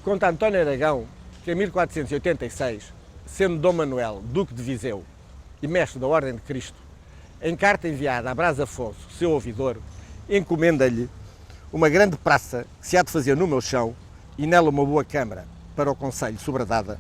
Conta António Aragão que em 1486, sendo Dom Manuel Duque de Viseu e mestre da Ordem de Cristo, em carta enviada a Brás Afonso, seu ouvidor, encomenda-lhe uma grande praça que se há de fazer no meu chão e nela uma boa câmara para o conselho sobradada,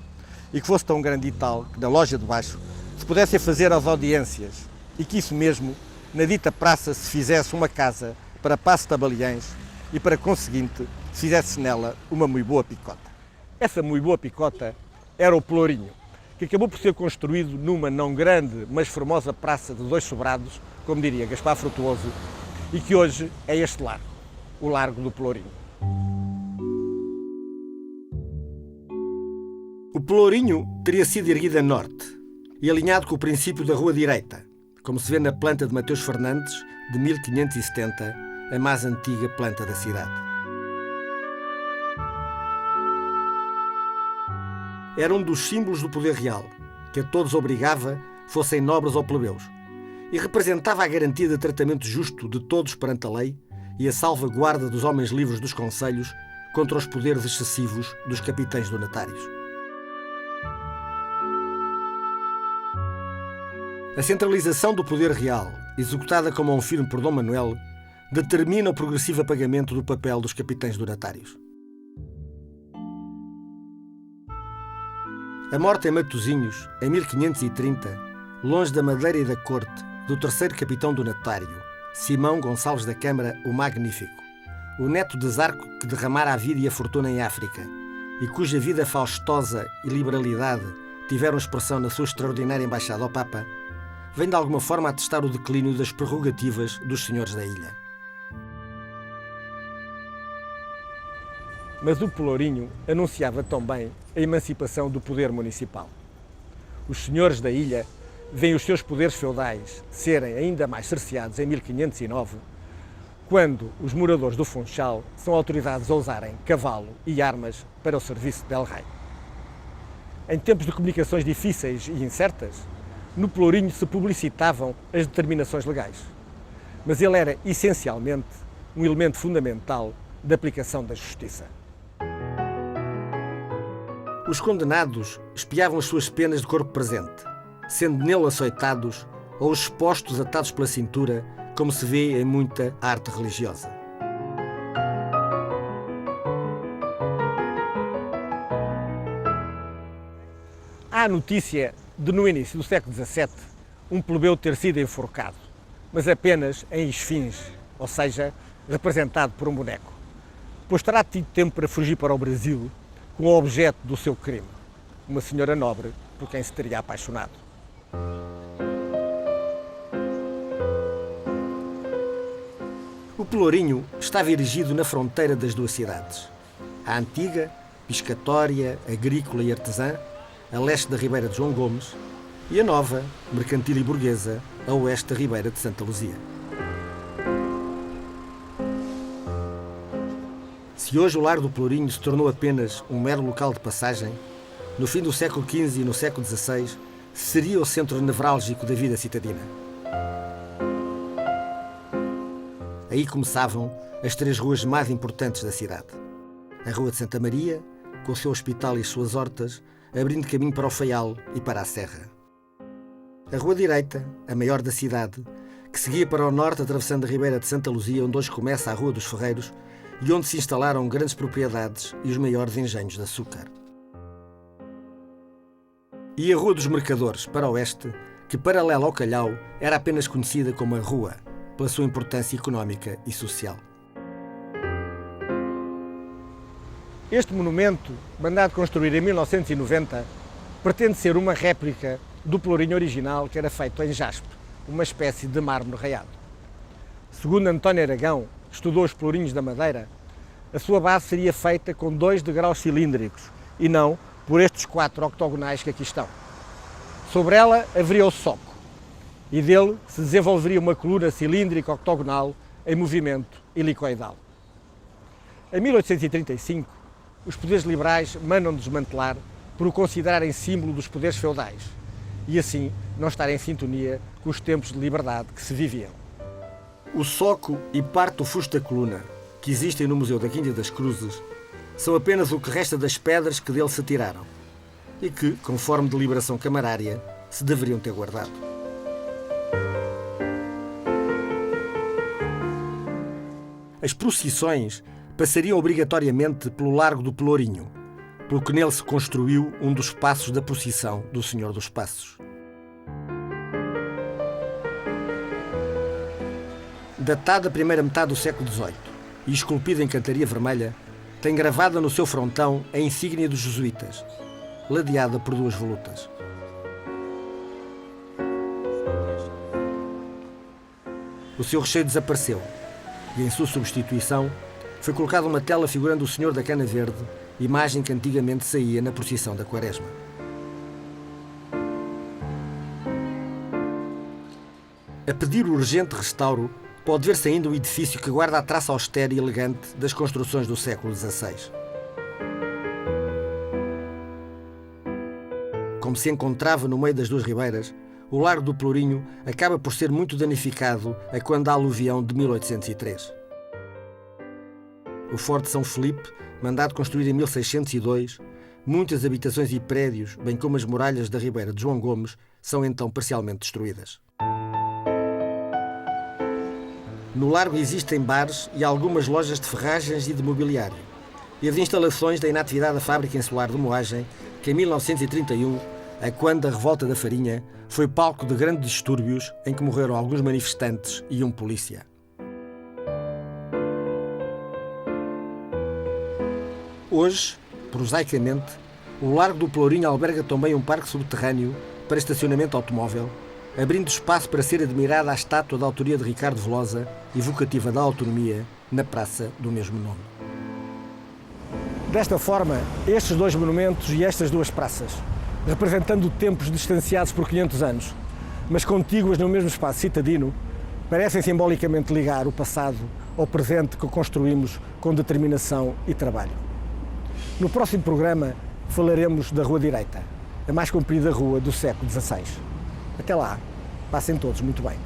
e que fosse tão grande e tal que na loja de baixo se pudesse fazer as audiências e que isso mesmo, na dita praça, se fizesse uma casa para passo de abaliães e para conseguinte se fizesse nela uma muito boa picota. Essa muito boa picota era o Pelourinho, que acabou por ser construído numa não grande, mas formosa praça de 2 sobrados, como diria Gaspar Frutuoso, e que hoje é este largo, o Largo do Pelourinho. O Pelourinho teria sido erguido a norte e alinhado com o princípio da Rua Direita, como se vê na planta de Mateus Fernandes, de 1570, a mais antiga planta da cidade. Era um dos símbolos do poder real, que a todos obrigava, fossem nobres ou plebeus, e representava a garantia de tratamento justo de todos perante a lei e a salvaguarda dos homens livres dos concelhos contra os poderes excessivos dos capitães donatários. A centralização do poder real, executada como um filme por Dom Manuel, determina o progressivo apagamento do papel dos capitães donatários. A morte em Matosinhos, em 1530, longe da Madeira e da corte, do terceiro capitão donatário, Simão Gonçalves da Câmara, o Magnífico, o neto de Zarco que derramara a vida e a fortuna em África, e cuja vida faustosa e liberalidade tiveram expressão na sua extraordinária embaixada ao Papa, vem de alguma forma atestar o declínio das prerrogativas dos senhores da ilha. Mas o Pelourinho anunciava também a emancipação do poder municipal. Os senhores da ilha veem os seus poderes feudais serem ainda mais cerceados em 1509, quando os moradores do Funchal são autorizados a usarem cavalo e armas para o serviço del rei. Em tempos de comunicações difíceis e incertas, no Pelourinho se publicitavam as determinações legais, mas ele era essencialmente um elemento fundamental da aplicação da justiça. Os condenados espiavam as suas penas de corpo presente, sendo nele açoitados ou expostos atados pela cintura, como se vê em muita arte religiosa. Há a notícia de, no início do século XVII, um plebeu ter sido enforcado, mas apenas em esfinge, ou seja, representado por um boneco, pois terá tido tempo para fugir para o Brasil com o objeto do seu crime, uma senhora nobre por quem se teria apaixonado. O Pelourinho estava erigido na fronteira das duas cidades, a antiga, piscatória, agrícola e artesã, a leste da Ribeira de João Gomes, e a nova, mercantil e burguesa, a oeste da Ribeira de Santa Luzia. Se hoje o Largo do Pelourinho se tornou apenas um mero local de passagem, no fim do século XV e no século XVI seria o centro nevrálgico da vida citadina. Aí começavam as 3 ruas mais importantes da cidade. A Rua de Santa Maria, com o seu hospital e as suas hortas, abrindo caminho para o Faial e para a Serra. A Rua Direita, a maior da cidade, que seguia para o norte atravessando a Ribeira de Santa Luzia, onde hoje começa a Rua dos Ferreiros e onde se instalaram grandes propriedades e os maiores engenhos de açúcar. E a Rua dos Mercadores, para o oeste, que, paralela ao Calhau, era apenas conhecida como a Rua, pela sua importância económica e social. Este monumento, mandado construir em 1990, pretende ser uma réplica do Pelourinho original que era feito em jaspe, uma espécie de mármore raiado. Segundo António Aragão, que estudou os Pelourinhos da Madeira, a sua base seria feita com 2 degraus cilíndricos e não por estes 4 octogonais que aqui estão. Sobre ela haveria o soco e dele se desenvolveria uma coluna cilíndrica octogonal em movimento helicoidal. Em 1835, os poderes liberais mandam desmantelar por o considerarem símbolo dos poderes feudais e assim não estar em sintonia com os tempos de liberdade que se viviam. O soco e parte do fusto da coluna, que existem no Museu da Quinta das Cruzes, são apenas o que resta das pedras que dele se tiraram e que, conforme deliberação camarária, se deveriam ter guardado. As procissões passariam obrigatoriamente pelo Largo do Pelourinho, pelo que nele se construiu um dos passos da procissão do Senhor dos Passos. Datado da primeira metade do século XVIII e esculpido em cantaria vermelha, tem gravada no seu frontão a insígnia dos jesuítas, ladeada por duas volutas. O seu recheio desapareceu e, em sua substituição, foi colocada uma tela figurando o Senhor da Cana Verde, imagem que antigamente saía na procissão da Quaresma. A pedir o urgente restauro, pode ver-se ainda um edifício que guarda a traça austera e elegante das construções do século XVI. Como se encontrava no meio das duas ribeiras, o Largo do Pelourinho acaba por ser muito danificado a quando da aluvião de 1803. O Forte São Felipe, mandado construir em 1602, muitas habitações e prédios, bem como as muralhas da Ribeira de João Gomes, são então parcialmente destruídas. No largo existem bares e algumas lojas de ferragens e de mobiliário, e as instalações da inatividade da fábrica insular de moagem, que em 1931, a quando da Revolta da Farinha, foi palco de grandes distúrbios em que morreram alguns manifestantes e um polícia. Hoje, prosaicamente, o Largo do Pelourinho alberga também um parque subterrâneo para estacionamento automóvel, abrindo espaço para ser admirada a estátua da autoria de Ricardo Velosa, evocativa da autonomia, na praça do mesmo nome. Desta forma, estes dois monumentos e estas duas praças, representando tempos distanciados por 500 anos, mas contíguas no mesmo espaço citadino, parecem simbolicamente ligar o passado ao presente que construímos com determinação e trabalho. No próximo programa falaremos da Rua Direita, a mais comprida rua do século XVI. Até lá, passem todos muito bem.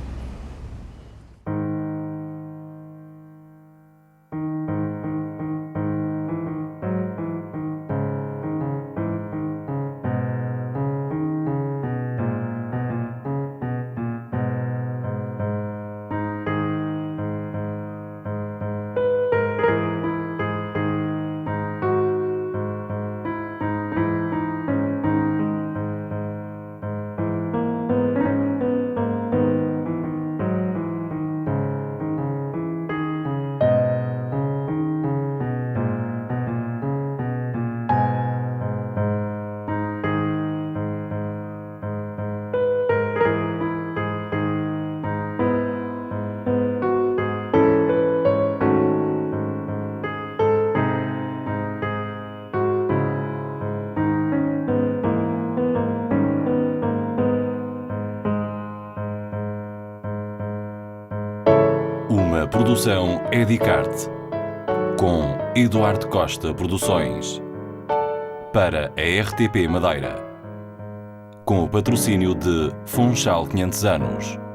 Uma produção Edicarte, com Eduardo Costa Produções, para a RTP Madeira, com o patrocínio de Funchal 500 anos.